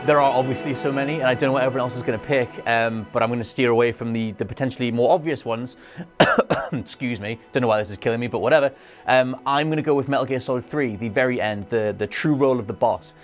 There are obviously so many, and I don't know what everyone else is going to pick, but I'm going to steer away from the potentially more obvious ones. Excuse me, don't know why this is killing me, but whatever. I'm going to go with Metal Gear Solid 3, the very end, the true role of the boss.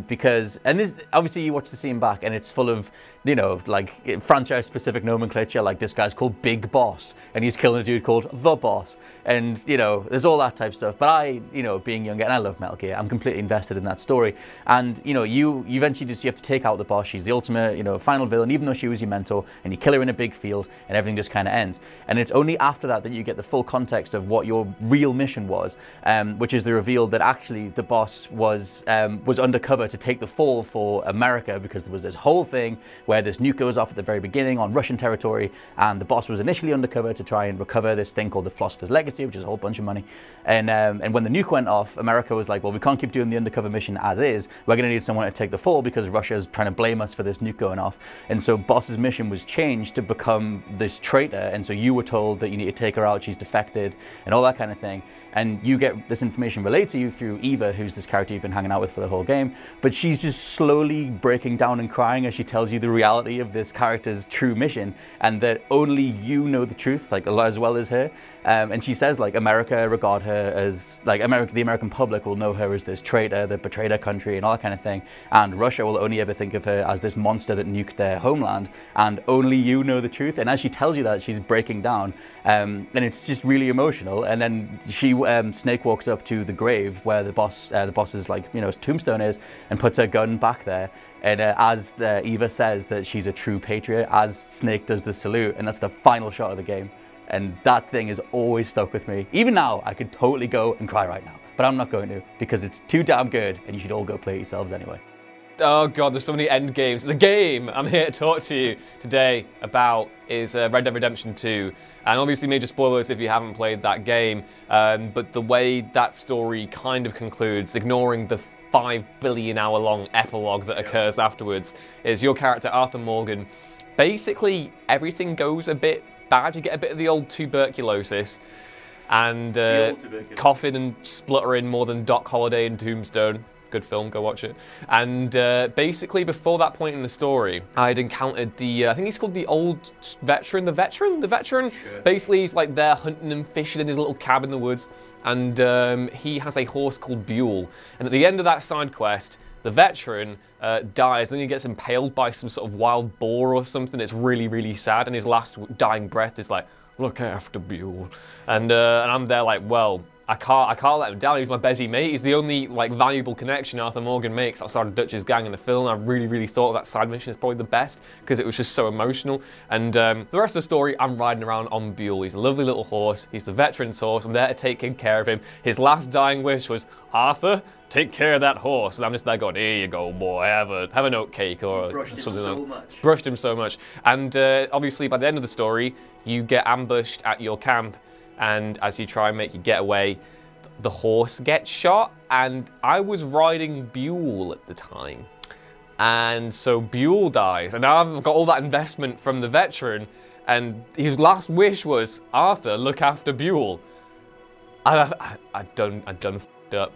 Because this, obviously you watch the scene back and it's full of, you know, like franchise-specific nomenclature, like this guy's called Big Boss, and he's killing a dude called The Boss. And, you know, there's all that type of stuff. But I, you know, being younger, and I love Metal Gear, I'm completely invested in that story. And, you know, you eventually just, you have to take out the boss. She's the ultimate, you know, final villain, even though she was your mentor, and you kill her in a big field, and everything just kind of ends. And it's only after that you get the full context of what your real mission was, which is the reveal that actually the boss was undercover to take the fall for America, because there was this whole thing where this nuke goes off at the very beginning on Russian territory, and the boss was initially undercover to try and recover this thing called the Philosopher's Legacy, which is a whole bunch of money. And when the nuke went off, America was like, well, we can't keep doing the undercover mission as is. We're going to need someone to take the fall because Russia's trying to blame us for this nuke going off. And so Boss's mission was changed to become this traitor, and so you were told that you need to take her out, she's defected, and all that kind of thing. And you get this information relayed to you through Eva, who's this character you've been hanging out with for the whole game, but she's just slowly breaking down and crying as she tells you the reality of this character's true mission, and that only you know the truth, like as well as her. And she says, like, America regard her as, like, the American public will know her as this traitor that betrayed her country and all that kind of thing, and Russia will only ever think of her as this monster that nuked their homeland, and only you know the truth. And as she tells you that, she's breaking down, and it's just really emotional. And then Snake walks up to the grave where the boss's, like, you know, tombstone is, and puts her gun back there. And as Eva says that she's a true patriot, as Snake does the salute, and that's the final shot of the game. And that thing is always stuck with me. Even now, I could totally go and cry right now, but I'm not going to, because it's too damn good, and you should all go play it yourselves anyway. Oh god, there's so many end games. The game I'm here to talk to you today about is Red Dead Redemption 2. And obviously major spoilers if you haven't played that game, but the way that story kind of concludes, ignoring the 5 billion hour long epilogue that occurs afterwards, is your character Arthur Morgan. Basically, everything goes a bit bad. You get a bit of the old tuberculosis, and coughing and spluttering more than Doc Holliday in Tombstone. Good film, go watch it. And basically, before that point in the story, I'd encountered the, I think he's called the old veteran, the veteran? Sure. Basically, he's like there hunting and fishing in his little cabin in the woods, and he has a horse called Buell. And at the end of that side quest, the veteran dies, and then he gets impaled by some sort of wild boar or something. It's really, really sad, and his last dying breath is like, "Look after Buell." And I'm there like, well, I can't let him down. He's my busy mate. He's the only, like, valuable connection Arthur Morgan makes outside of Dutch's gang in the film. I really, really thought that side mission is probably the best because it was just so emotional. And the rest of the story, I'm riding around on Buell. He's a lovely little horse. He's the veteran's horse. I'm there to take good care of him. His last dying wish was, "Arthur, take care of that horse." And I'm just there going, "Here you go, boy. Have an oat cake or something." Brushed him so much. And obviously, by the end of the story, you get ambushed at your camp. And as you try and make your getaway, the horse gets shot, and I was riding Buell at the time. And so Buell dies, and now I've got all that investment from the veteran, and his last wish was, "Arthur, look after Buell." I done f***ed up.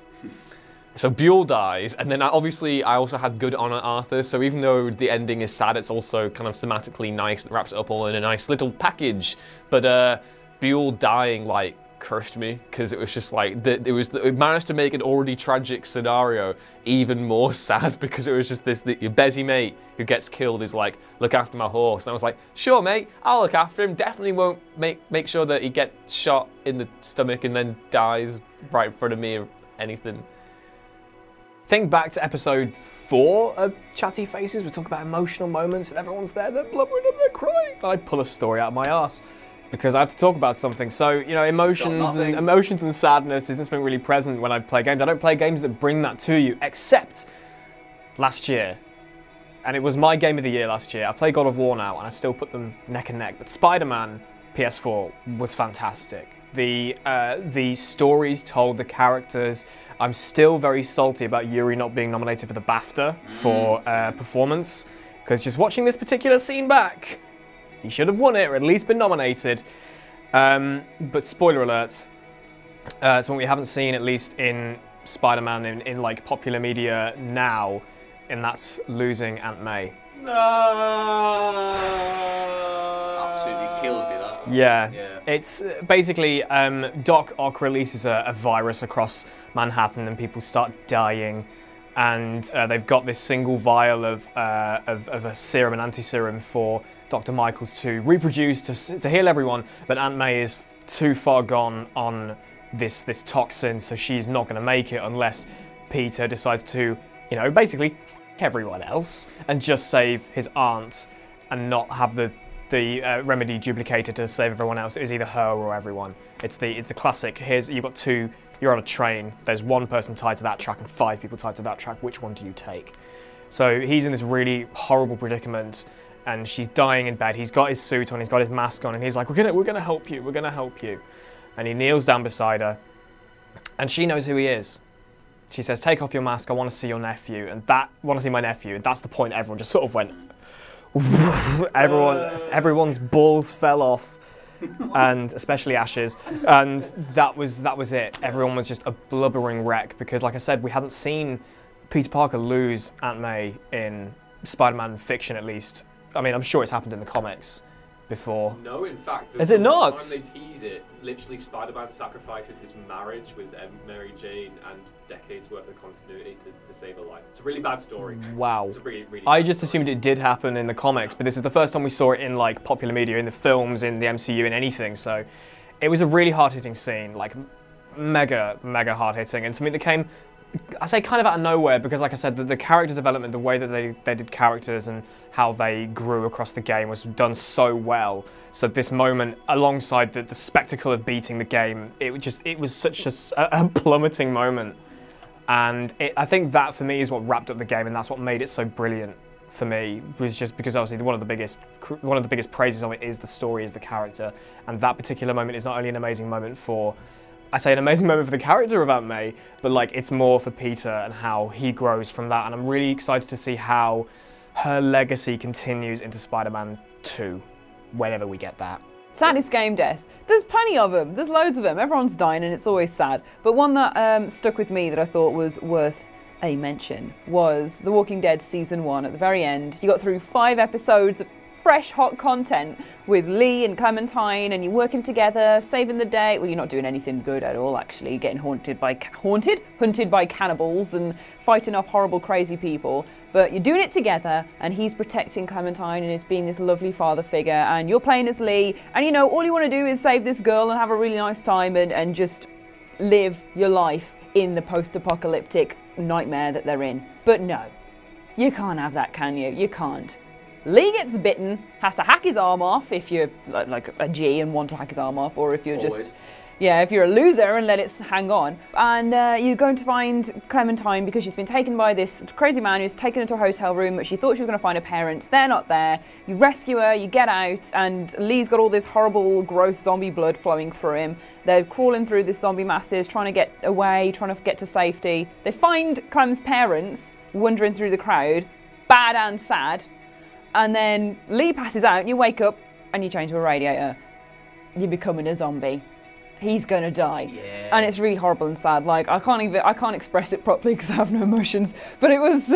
So Buell dies, and then obviously I also had good on Arthur, so even though the ending is sad, it's also kind of thematically nice. It wraps it up all in a nice little package. But Buell dying, like, crushed me, because it was just like, it managed to make an already tragic scenario even more sad, because it was just your busy mate who gets killed is like, "Look after my horse." And I was like, "Sure, mate, I'll look after him. Definitely won't make sure that he gets shot in the stomach and then dies right in front of me or anything." Think back to episode 4 of Chatty Faces. We talk about emotional moments, and everyone's there, they're blubbering and they're crying. I'd pull a story out of my arse, because I have to talk about something. So, you know, emotions and sadness isn't something really present when I play games. I don't play games that bring that to you, except last year. And it was my game of the year last year. I play God of War now, and I still put them neck and neck. But Spider-Man PS4 was fantastic. The stories told, the characters. I'm still very salty about Yuri not being nominated for the BAFTA for performance, because just watching this particular scene back, he should have won it, or at least been nominated. But spoiler alert, something we haven't seen, at least in Spider-Man in like popular media now, and that's losing Aunt May. Absolutely killed me, that. Yeah. It's basically Doc Ock releases a virus across Manhattan and people start dying, and they've got this single vial of a serum, an anti-serum for Dr. Michaels to reproduce, to heal everyone, but Aunt May is too far gone on this toxin, so she's not going to make it unless Peter decides to, you know, basically f*** everyone else and just save his aunt and not have the remedy duplicated to save everyone else. It is either her or everyone. It's the classic. You've got two. You're on a train. There's one person tied to that track and 5 people tied to that track. Which one do you take? So he's in this really horrible predicament, and she's dying in bed. He's got his suit on. He's got his mask on, and he's like, "We're gonna help you. We're gonna help you." And he kneels down beside her, and she knows who he is. She says, "Take off your mask. I want to see your nephew." And want to see my nephew. And that's the point. Everyone just sort of went. Everyone's balls fell off, and especially Ash's, and that was it. Everyone was just a blubbering wreck because, like I said, we hadn't seen Peter Parker lose Aunt May in Spider-Man fiction, at least. I mean, I'm sure it's happened in the comics before. No, in fact, is it not? When they tease it, literally Spider-Man sacrifices his marriage with Mary Jane and decades worth of continuity to save her life. It's a really bad story. Wow. It's a really, really I bad just story. assumed it did happen in the comics, but this is the first time we saw it in like popular media, in the films, in the MCU, in anything. So it was a really hard-hitting scene, like mega hard-hitting, and something that came, I say kind of out of nowhere, because like I said, the character development, the way that they did characters and how they grew across the game was done so well. So this moment, alongside the spectacle of beating the game, it was such a plummeting moment. And I think that for me is what wrapped up the game, and that's what made it so brilliant for me, was just because obviously one of the biggest praises of it is the story, is the character, and that particular moment is not only an amazing moment for, I say an amazing moment for the character of Aunt May, but like it's more for Peter and how he grows from that, and I'm really excited to see how her legacy continues into Spider-Man 2, whenever we get that. Saddest game death. There's plenty of them. There's loads of them. Everyone's dying and it's always sad. But one that stuck with me that I thought was worth a mention was The Walking Dead Season 1 at the very end. You got through 5 episodes of fresh, hot content with Lee and Clementine, and you're working together, saving the day. Well, you're not doing anything good at all, actually. You're getting hunted by cannibals and fighting off horrible, crazy people. But you're doing it together, and he's protecting Clementine and is being this lovely father figure, and you're playing as Lee, and you know, all you want to do is save this girl and have a really nice time and just live your life in the post-apocalyptic nightmare that they're in. But no, you can't have that, can you? You can't. Lee gets bitten, has to hack his arm off if you're like a G and want to hack his arm off, or if you're just, yeah, if you're a loser and let it hang on. And you're going to find Clementine because she's been taken by this crazy man who's taken her to a hotel room, but she thought she was going to find her parents. They're not there. You rescue her, you get out, and Lee's got all this horrible, gross zombie blood flowing through him. They're crawling through this zombie masses, trying to get away, trying to get to safety. They find Clem's parents wandering through the crowd, bad and sad. And then Lee passes out and you wake up and you change to a radiator. You're becoming a zombie. He's gonna die. Yeah. And it's really horrible and sad. Like, I can't express it properly because I have no emotions. But it was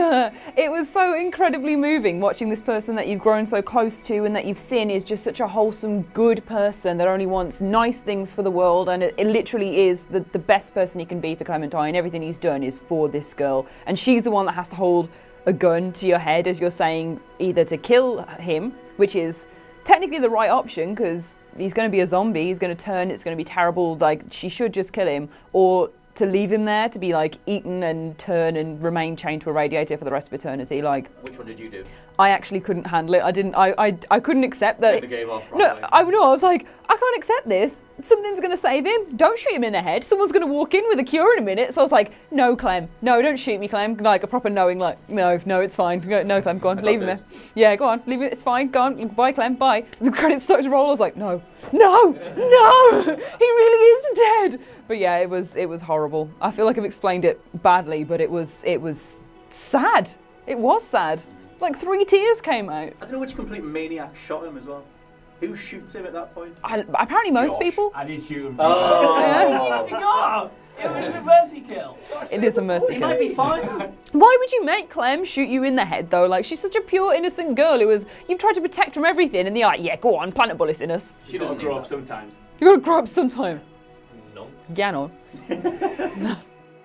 so incredibly moving watching this person that you've grown so close to and that you've seen is just such a wholesome, good person that only wants nice things for the world. And it literally is the best person he can be for Clementine. Everything he's done is for this girl. And she's the one that has to hold a gun to your head as you're saying either to kill him, which is technically the right option because he's going to be a zombie, he's going to turn, it's going to be terrible, like she should just kill him, or to leave him there to be like eaten and turn and remain chained to a radiator for the rest of eternity. Like, which one did you do? I actually couldn't handle it. I couldn't accept that. The game off, I was like, I can't accept this. Something's going to save him. Don't shoot him in the head. Someone's going to walk in with a cure in a minute. So I was like, no, Clem. No, don't shoot me, Clem. Like a proper knowing, like, no, it's fine. No, Clem, go on. Leave him there. Yeah, go on. Leave it. It's fine. Go on. Bye, Clem. Bye. And the credits started to roll. I was like, no. He really is dead. But yeah, it was horrible. I feel like I've explained it badly, but it was sad. It was sad. Like 3 tears came out. I don't know which complete maniac shot him as well. Who shoots him at that point? Apparently most people. I did shoot him. Oh. Yeah. It was a mercy kill. It is a mercy He kill. might be fine. Why would you make Clem shoot you in the head, though? Like, she's such a pure, innocent girl who was... You've tried to protect from everything, and they're like, yeah, go on, plant a bullet in us. She doesn't grow up sometimes. You gotta grow up sometime. No. Ganon.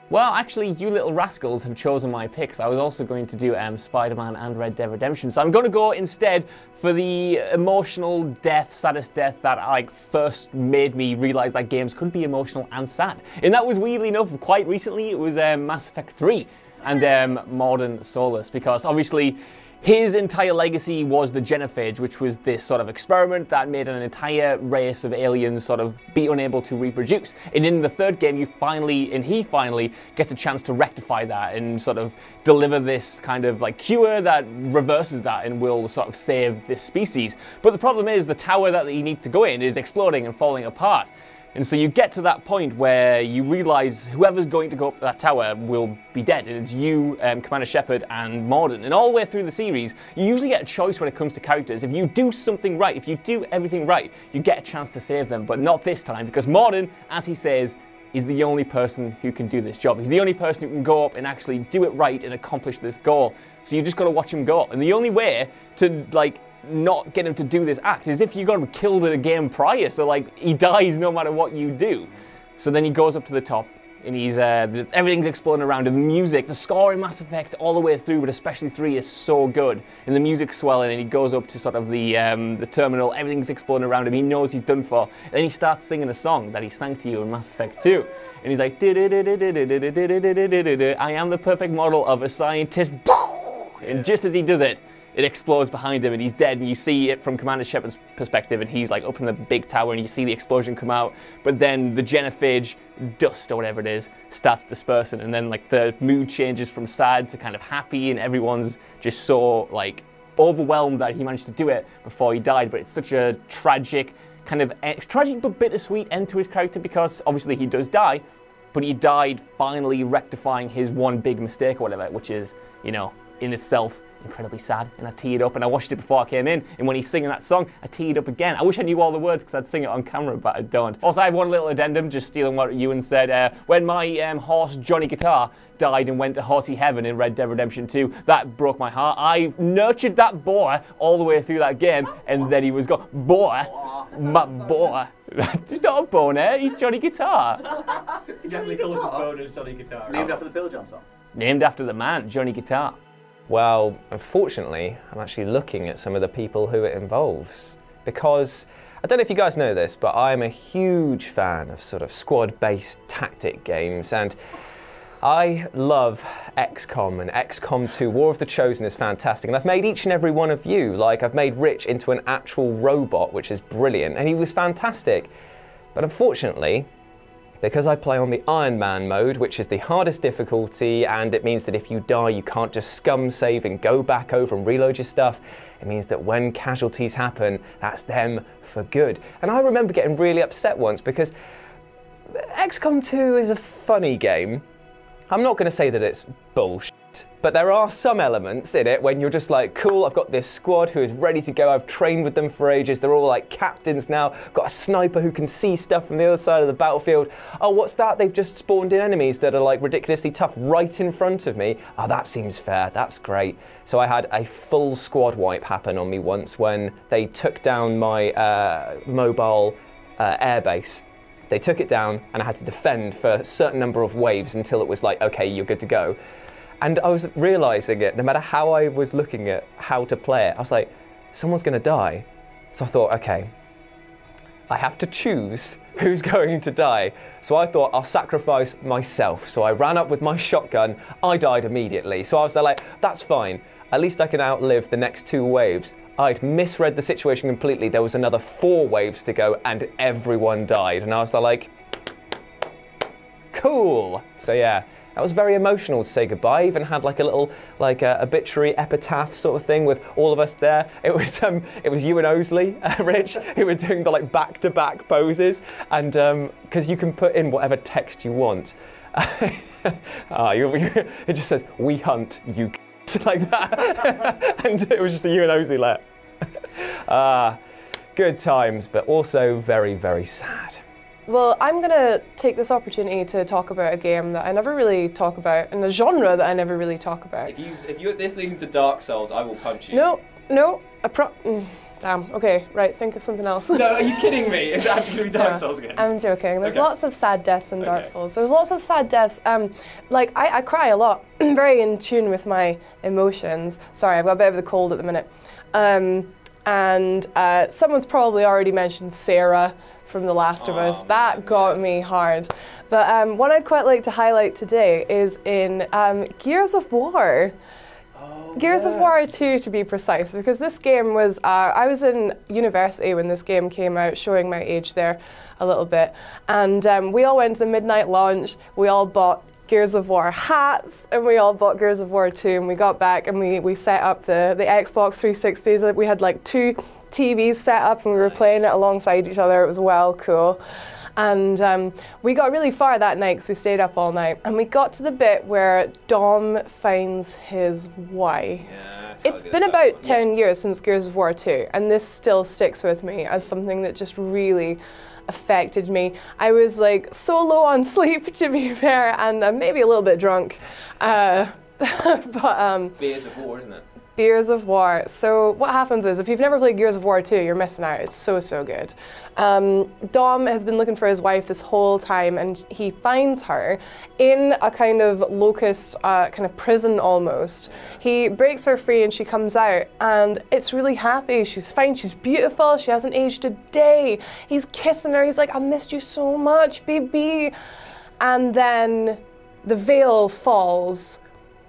Well, actually, you little rascals have chosen my picks. I was also going to do Spider-Man and Red Dead Redemption, so I'm going to go instead for the emotional death, saddest death that like first made me realise that games could be emotional and sad. And that was, weirdly enough, quite recently. It was Mass Effect 3 and Modern Solus, because obviously his entire legacy was the genophage, which was this sort of experiment that made an entire race of aliens sort of be unable to reproduce. And in the third game, he finally gets a chance to rectify that and sort of deliver this kind of like cure that reverses that and will sort of save this species. But the problem is the tower that you need to go in is exploding and falling apart. And so you get to that point where you realise whoever's going to go up that tower will be dead, and it's you, Commander Shepard, and Mordin. And all the way through the series, you usually get a choice when it comes to characters. If you do something right, if you do everything right, you get a chance to save them, but not this time, because Mordin, as he says, is the only person who can do this job. He's the only person who can go up and actually do it right and accomplish this goal. So you just got to watch him go up. And the only way to, like, not get him to do this act is if you got him killed in a game prior, so like he dies no matter what you do. So then he goes up to the top and he's everything's exploding around him. The music, the score in Mass Effect all the way through, but especially 3 is so good. And the music's swelling and he goes up to sort of the terminal, everything's exploding around him, he knows he's done for. And then he starts singing a song that he sang to you in Mass Effect 2. And he's like, I am the perfect model of a scientist. And just as he does it, it explodes behind him and he's dead, and you see it from Commander Shepard's perspective, and he's like up in the big tower and you see the explosion come out, but then the genophage dust or whatever it is starts dispersing, and then like the mood changes from sad to kind of happy, and everyone's just so like overwhelmed that he managed to do it before he died. But it's such a tragic kind of tragic but bittersweet end to his character, because obviously he does die, but he died finally rectifying his one big mistake or whatever, which is, you know, in itself incredibly sad. And I teed up, and I watched it before I came in, and when he's singing that song, I teed up again. I wish I knew all the words because I'd sing it on camera, but I don't. Also, I have one little addendum, just stealing what Ewan said. When my horse Johnny Guitar died and went to horsey heaven in Red Dead Redemption 2, that broke my heart. I nurtured that boy all the way through that game, and then he was gone. Boy, my boy. He's not a boner, he's Johnny Guitar. He definitely calls his bonus Johnny Guitar. Named after the Bill John song. Named after the man, Johnny Guitar. Well, unfortunately, I'm actually looking at some of the people who it involves, because I don't know if you guys know this, but I'm a huge fan of sort of squad-based tactic games, and I love XCOM, and XCOM 2, War of the Chosen is fantastic, and I've made each and every one of you. Like, I've made Rich into an actual robot, which is brilliant, and he was fantastic. But unfortunately, because I play on the Iron Man mode, which is the hardest difficulty, and it means that if you die, you can't just scum save and go back over and reload your stuff. It means that when casualties happen, that's them for good. And I remember getting really upset once because XCOM 2 is a funny game. I'm not going to say that it's bullshit, but there are some elements in it when you're just like, cool, I've got this squad who is ready to go, I've trained with them for ages, they're all like captains now, got a sniper who can see stuff from the other side of the battlefield. Oh, what's that? They've just spawned in enemies that are like ridiculously tough right in front of me. Oh, that seems fair, that's great. So I had a full squad wipe happen on me once when they took down my mobile airbase. They took it down and I had to defend for a certain number of waves until it was like, okay, you're good to go. And I was realizing it, no matter how I was looking at how to play it, I was like, someone's gonna die. So I thought, okay, I have to choose who's going to die. So I thought I'll sacrifice myself. So I ran up with my shotgun, I died immediately. So I was there like, that's fine. At least I can outlive the next 2 waves. I'd misread the situation completely. There was another 4 waves to go and everyone died. And I was there like, cool. So yeah, that was very emotional to say goodbye. I even had like a little like obituary epitaph sort of thing with all of us there. It was you and Osley, Rich, who were doing the like back-to-back poses. And because you can put in whatever text you want. It just says, we hunt, you like that. And it was just you and Osley like, good times, but also very, very sad. Well, I'm going to take this opportunity to talk about a game that I never really talk about, and a genre that I never really talk about. If this leads into Dark Souls, I will punch you. No, damn, okay, right, think of something else. No, are you kidding me? It's actually going to be Dark Souls again. I'm joking. There's Okay. lots of sad deaths in Dark Souls. There's lots of sad deaths. Like, I cry a lot. I'm very in tune with my emotions. Sorry, I've got a bit of the cold at the minute. And someone's probably already mentioned Sarah from The Last of Us. That got me hard. But one I'd quite like to highlight today is in Gears of War. Gears of War 2 to be precise, because this game was, I was in university when this game came out, showing my age there a little bit, and we all went to the midnight launch, we all bought Gears of War hats, and we all bought Gears of War 2, and we got back and we set up the Xbox 360, we had like 2 TVs set up and we were playing it alongside each other. It was well cool. And we got really far that night because we stayed up all night. And we got to the bit where Dom finds his wife. Yeah, it's been about 10 years since Gears of War 2, and this still sticks with me as something that just really affected me. I was like so low on sleep, to be fair, and maybe a little bit drunk. But Gears of War, isn't it? Gears of War. So what happens is, if you've never played Gears of War 2, you're missing out. It's so, so good. Dom has been looking for his wife this whole time, and he finds her in a kind of locust, kind of prison almost. He breaks her free and she comes out, and it's really happy. She's fine, she's beautiful, she hasn't aged a day. He's kissing her, he's like, I missed you so much, baby. And then the veil falls,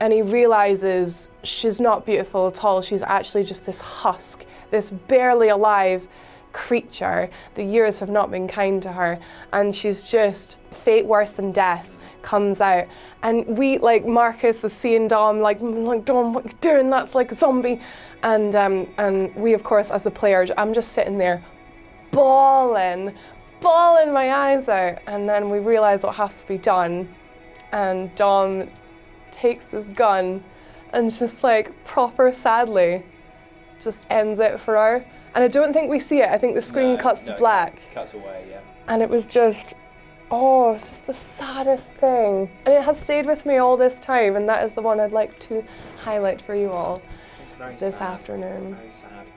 and he realizes she's not beautiful at all. She's actually just this husk, this barely alive creature. The years have not been kind to her, and she's just fate worse than death comes out. And we, like, Marcus is seeing Dom, like Dom, what are you doing? That's like a zombie. And we, of course, as the players, I'm just sitting there bawling my eyes out. And then we realize what has to be done, and Dom takes his gun and just like proper sadly just ends it for her. And I don't think we see it. I think the screen cuts to black. Cuts away, yeah. And it was just, oh, it's just the saddest thing. And it has stayed with me all this time, and that is the one I'd like to highlight for you all It's very this sad. afternoon. Very sad.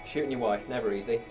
Shooting your wife, never easy.